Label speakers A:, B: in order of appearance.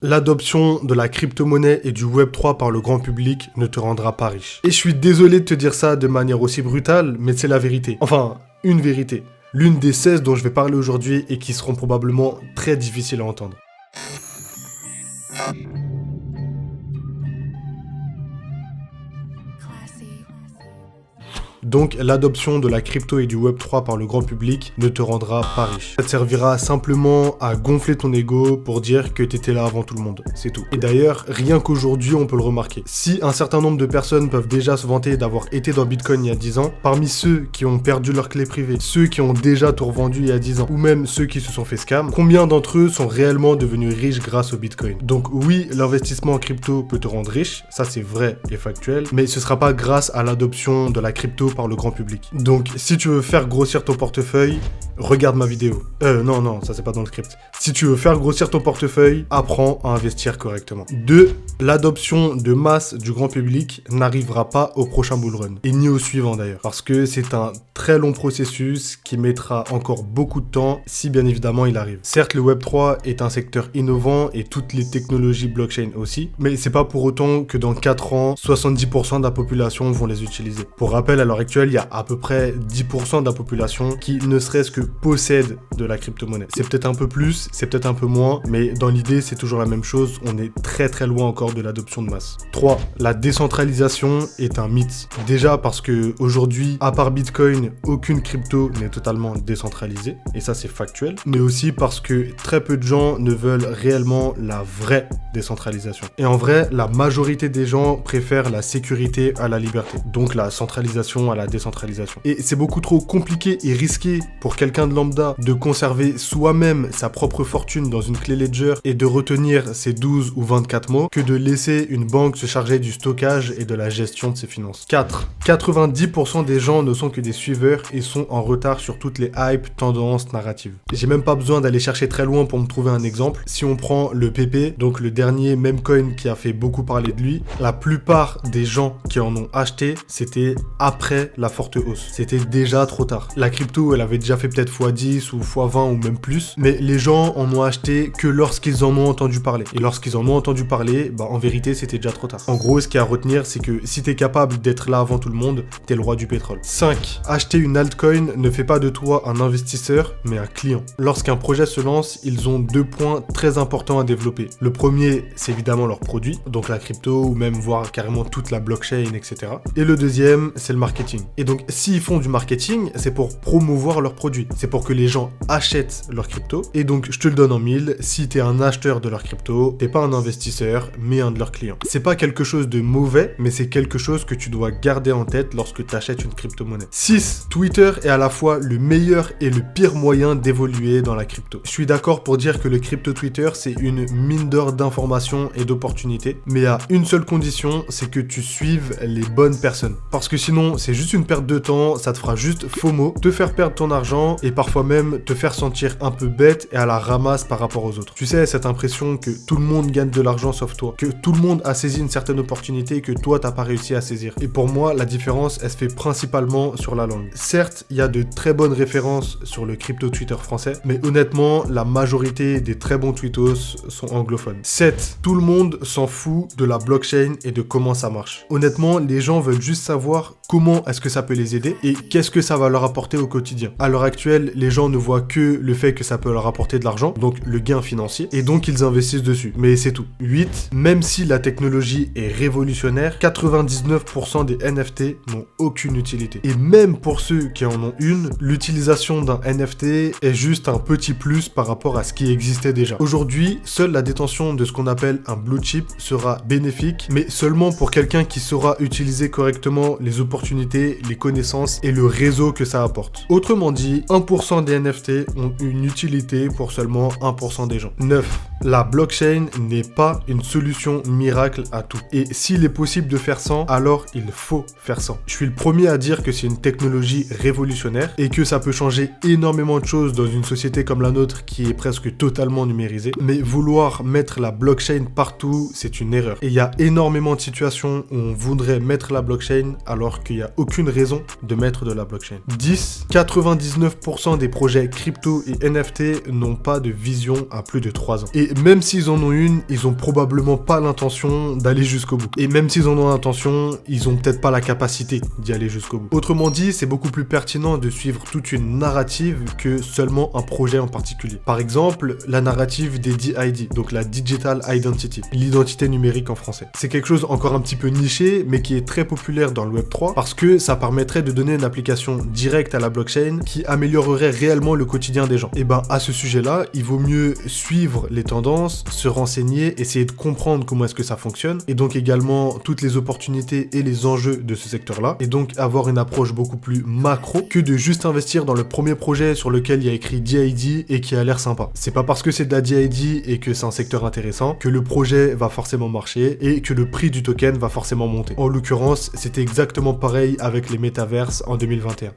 A: L'adoption de la crypto-monnaie et du Web3 par le grand public ne te rendra pas riche. Et je suis désolé de te dire ça de manière aussi brutale, mais c'est la vérité. Enfin, une vérité. L'une des 16 dont je vais parler aujourd'hui et qui seront probablement très difficiles à entendre. Donc, l'adoption de la crypto et du Web3 par le grand public ne te rendra pas riche. Ça te servira simplement à gonfler ton ego pour dire que t'étais là avant tout le monde. C'est tout. Et d'ailleurs, rien qu'aujourd'hui, on peut le remarquer. Si un certain nombre de personnes peuvent déjà se vanter d'avoir été dans Bitcoin il y a 10 ans, parmi ceux qui ont perdu leurs clés privées, ceux qui ont déjà tout revendu il y a 10 ans, ou même ceux qui se sont fait scam, combien d'entre eux sont réellement devenus riches grâce au Bitcoin? Donc oui, l'investissement en crypto peut te rendre riche, ça c'est vrai et factuel, mais ce sera pas grâce à l'adoption de la crypto par le grand public. Donc, si tu veux faire grossir ton portefeuille, regarde ma vidéo. Non, ça c'est pas dans le script. Si tu veux faire grossir ton portefeuille, apprends à investir correctement. 2. L'adoption de masse du grand public n'arrivera pas au prochain bull run. Et ni au suivant d'ailleurs. Parce que c'est un très long processus qui mettra encore beaucoup de temps si bien évidemment il arrive. Certes, le Web3 est un secteur innovant et toutes les technologies blockchain aussi, mais c'est pas pour autant que dans 4 ans, 70% de la population vont les utiliser. Pour rappel, à l'heure actuelle, il y a à peu près 10% de la population qui ne serait-ce que possède de la crypto-monnaie. C'est peut-être un peu plus, c'est peut-être un peu moins, mais dans l'idée, c'est toujours la même chose. On est très très loin encore de l'adoption de masse. 3. La décentralisation est un mythe. Déjà parce que aujourd'hui, à part Bitcoin, aucune crypto n'est totalement décentralisée, et ça c'est factuel, mais aussi parce que très peu de gens ne veulent réellement la vraie décentralisation. Et en vrai, la majorité des gens préfèrent la sécurité à la liberté, donc la centralisation à la décentralisation. Et c'est beaucoup trop compliqué et risqué pour quelqu'un de lambda de conserver soi-même sa propre fortune dans une clé Ledger et de retenir ses 12 ou 24 mots que de laisser une banque se charger du stockage et de la gestion de ses finances. 4. 90% des gens ne sont que des suiveurs et sont en retard sur toutes les hypes, tendances, narratives. J'ai même pas besoin d'aller chercher très loin pour me trouver un exemple. Si on prend le PP, donc le dernier meme coin qui a fait beaucoup parler de lui, la plupart des gens qui en ont acheté, c'était après la forte hausse. C'était déjà trop tard. La crypto, elle avait déjà fait peut-être x10 ou x20 ou même plus, mais les gens en ont acheté que lorsqu'ils en ont entendu parler. Et lorsqu'ils en ont entendu parler, en vérité, c'était déjà trop tard. En gros, ce qu'il y a à retenir, c'est que si t'es capable d'être là avant tout le monde, t'es le roi du pétrole. 5. Acheter une altcoin ne fait pas de toi un investisseur, mais un client. Lorsqu'un projet se lance, ils ont 2 points très importants à développer. Le premier, c'est évidemment leur produit, donc la crypto ou même voir carrément toute la blockchain, etc. Et le deuxième, c'est le marketing. Et donc, s'ils font du marketing, c'est pour promouvoir leurs produits. C'est pour que les gens achètent leur crypto. Et donc, je te le donne en mille, si t'es un acheteur de leur crypto, t'es pas un investisseur, mais un de leurs clients. C'est pas quelque chose de mauvais, mais c'est quelque chose que tu dois garder en tête lorsque t'achètes une crypto-monnaie. 6. Twitter est à la fois le meilleur et le pire moyen d'évoluer dans la crypto. Je suis d'accord pour dire que le crypto Twitter, c'est une mine d'or d'informations et d'opportunités, mais à une seule condition, c'est que tu suives les bonnes personnes. Parce que sinon, c'est juste une perte de temps, ça te fera juste FOMO, te faire perdre ton argent et parfois même te faire sentir un peu bête et à la ramasse par rapport aux autres. Tu sais, cette impression que tout le monde gagne de l'argent sauf toi, que tout le monde a saisi une certaine opportunité et que toi t'as pas réussi à saisir. Et pour moi, la différence, elle se fait principalement sur la langue. Certes, il y a de très bonnes références sur le crypto Twitter français, mais honnêtement, la majorité des très bons tweetos sont anglophones. 7. Tout le monde s'en fout de la blockchain et de comment ça marche. Honnêtement, les gens veulent juste savoir comment est-ce que ça peut les aider et qu'est-ce que ça va leur apporter au quotidien. À l'heure actuelle, les gens ne voient que le fait que ça peut leur apporter de l'argent, donc le gain financier, et donc ils investissent dessus. Mais c'est tout. 8. Même si la technologie est révolutionnaire, 99% des NFT n'ont aucune utilité. Et même pour ceux qui en ont une, l'utilisation d'un NFT est juste un petit plus par rapport à ce qui existait déjà. Aujourd'hui, seule la détention de ce qu'on appelle un blue chip sera bénéfique, mais seulement pour quelqu'un qui saura utiliser correctement les opportunités, les connaissances et le réseau que ça apporte. Autrement dit, 1% des NFT ont une utilité pour seulement 1% des gens. 9. La blockchain n'est pas une solution miracle à tout. Et s'il est possible de faire sans, alors il faut faire sans. Je suis le premier à dire que c'est une technologie révolutionnaire et que ça peut changer énormément de choses dans une société comme la nôtre qui est presque totalement numérisée. Mais vouloir mettre la blockchain partout, c'est une erreur. Et il y a énormément de situations où on voudrait mettre la blockchain alors qu'il n'y a aucune raison de mettre de la blockchain. 10. 99% des projets crypto et NFT n'ont pas de vision à plus de 3 ans. Et Et même s'ils en ont une, ils ont probablement pas l'intention d'aller jusqu'au bout. Et même s'ils en ont l'intention, ils ont peut-être pas la capacité d'y aller jusqu'au bout. Autrement dit, c'est beaucoup plus pertinent de suivre toute une narrative que seulement un projet en particulier. Par exemple, la narrative des DID, donc la Digital Identity, l'identité numérique en français. C'est quelque chose encore un petit peu niché, mais qui est très populaire dans le Web3 parce que ça permettrait de donner une application directe à la blockchain qui améliorerait réellement le quotidien des gens. Et ben à ce sujet-là, il vaut mieux suivre les tendances, se renseigner, essayer de comprendre comment est-ce que ça fonctionne, et donc également toutes les opportunités et les enjeux de ce secteur-là, et donc avoir une approche beaucoup plus macro que de juste investir dans le premier projet sur lequel il y a écrit DID et qui a l'air sympa. C'est pas parce que c'est de la DID et que c'est un secteur intéressant que le projet va forcément marcher et que le prix du token va forcément monter. En l'occurrence, c'était exactement pareil avec les métaverses en 2021.